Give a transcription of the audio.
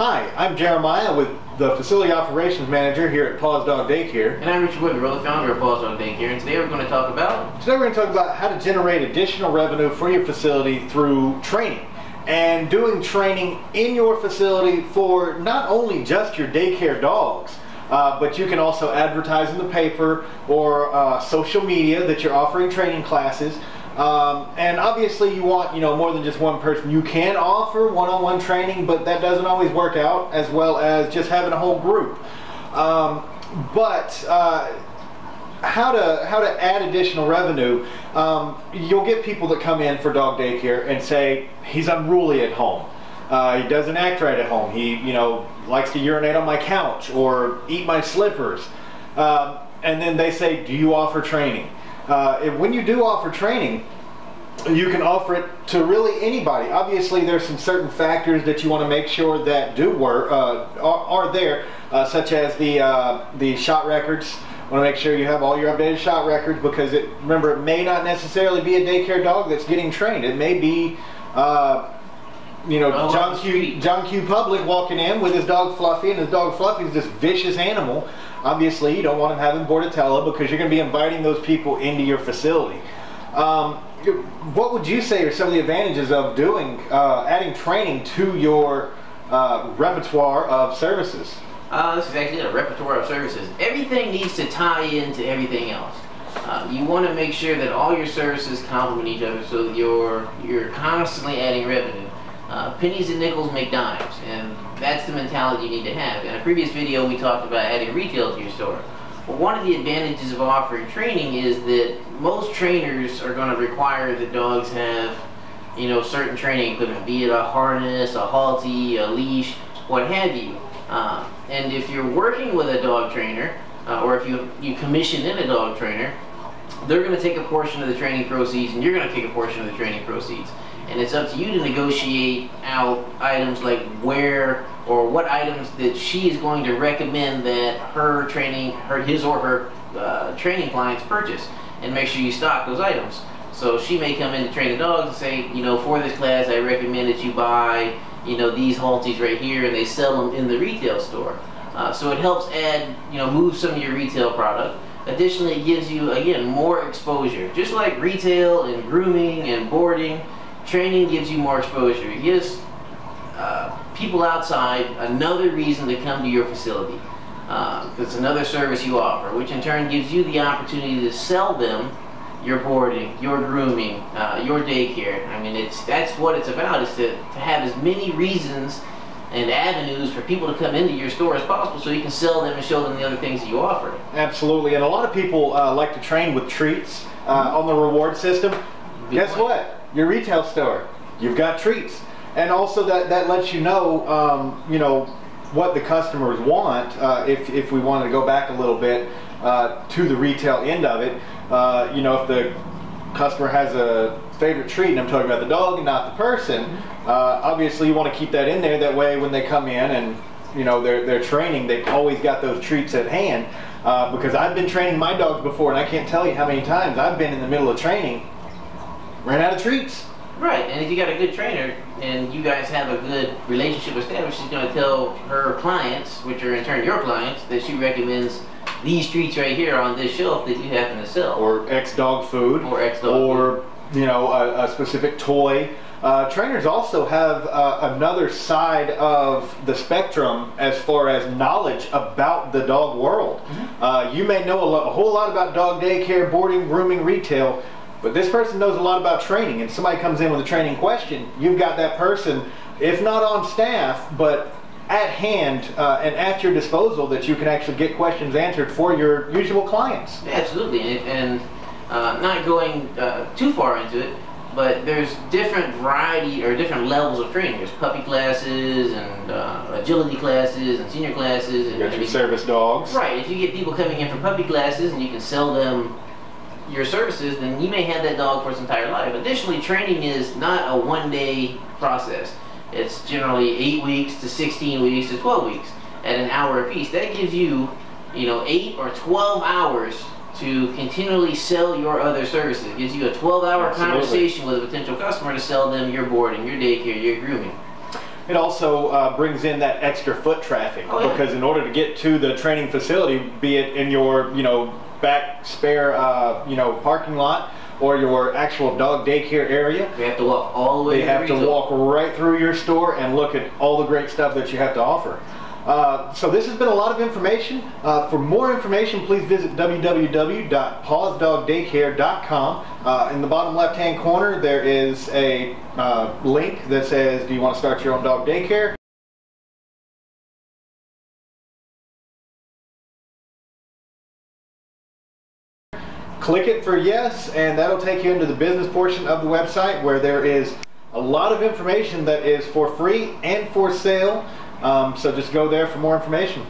Hi, I'm Jeremiah with the Facility Operations Manager here at PAWS Dog Daycare. And I'm Richard Woodrow, the founder of PAWS Dog Daycare, and today we're going to talk about... how to generate additional revenue for your facility through training. And doing training in your facility for not only just your daycare dogs, but you can also advertise in the paper or social media that you're offering training classes. And obviously you want, more than just one person. You can offer one-on-one training, but that doesn't always work out as well as just having a whole group. How to add additional revenue, you'll get people that come in for dog daycare and say, he's unruly at home. He doesn't act right at home. He, likes to urinate on my couch or eat my slippers. And then they say, do you offer training? When you do offer training, you can offer it to really anybody. Obviously, there's some certain factors that you want to make sure that do work, are there, such as the shot records. Want to make sure you have all your updated shot records, because remember, it may not necessarily be a daycare dog that's getting trained. It may be John Q. Public walking in with his dog Fluffy, and his dog Fluffy is this vicious animal. Obviously, you don't want him having Bordetella, because you're going to be inviting those people into your facility. What would you say are some of the advantages of adding training to your repertoire of services? This is actually a repertoire of services. Everything needs to tie into everything else. You want to make sure that all your services complement each other so that you're constantly adding revenue. Pennies and nickels make dimes, and that's the mentality you need to have. In a previous video, we talked about adding retail to your store. Well, one of the advantages of offering training is that most trainers are going to require that dogs have, certain training equipment, be it a harness, a halty, a leash, what have you. And if you're working with a dog trainer, or if you commission in a dog trainer, they're going to take a portion of the training proceeds, and you're going to take a portion of the training proceeds. And it's up to you to negotiate out items like where or what items that she is going to recommend that his or her training clients purchase, and make sure you stock those items. So she may come in to train the dogs and say, for this class I recommend that you buy, these halties right here, and they sell them in the retail store. So it helps add, move some of your retail product. Additionally, it gives you, again, more exposure. Just like retail and grooming and boarding, training gives you more exposure. It gives people outside another reason to come to your facility. It's another service you offer, which in turn gives you the opportunity to sell them your boarding, your grooming, your daycare. I mean, that's what it's about, is to have as many reasons and avenues for people to come into your store as possible, so you can sell them and show them the other things that you offer. Absolutely, and a lot of people like to train with treats on the reward system. Guess what? Your retail store, you've got treats, and also that lets you know, what the customers want. If we wanted to go back a little bit to the retail end of it, if the customer has a favorite treat, and I'm talking about the dog and not the person, obviously you want to keep that in there. That way, when they come in and they're training, they've always got those treats at hand. Because I've been training my dogs before, and I can't tell you how many times I've been in the middle of training, ran out of treats. Right, and if you got a good trainer and you guys have a good relationship established, she's going to tell her clients, which are in turn your clients, that she recommends these treats right here on this shelf that you happen to sell. Or X dog food. Or X dog food. A specific toy. Trainers also have another side of the spectrum as far as knowledge about the dog world. You may know a whole lot about dog daycare, boarding, grooming, retail, but this person knows a lot about training, and somebody comes in with a training question, you've got that person, if not on staff, but at hand and at your disposal, that you can actually get questions answered for your usual clients. Absolutely, and not going too far into it, but there's different variety or different levels of training. There's puppy classes and agility classes and senior classes. And you got your service dogs. Right, if you get people coming in for puppy classes and you can sell them your services, then you may have that dog for its entire life. Additionally, training is not a one-day process. It's generally 8 weeks to 16 weeks to 12 weeks at an hour apiece. That gives you, 8 or 12 hours to continually sell your other services. It gives you a 12-hour conversation with a potential customer to sell them your boarding, your daycare, your grooming. it also brings in that extra foot traffic. Oh, yeah. Because in order to get to the training facility, be it in your back spare parking lot or your actual dog daycare area, They have to walk all the way. they have to walk right through your store and look at all the great stuff that you have to offer. So this has been a lot of information. For more information, please visit www.pawsdogdaycare.com. In the bottom left-hand corner, there is a link that says, do you want to start your own dog daycare? Click it for yes, and that'll take you into the business portion of the website, where there is a lot of information that is for free and for sale. So just go there for more information.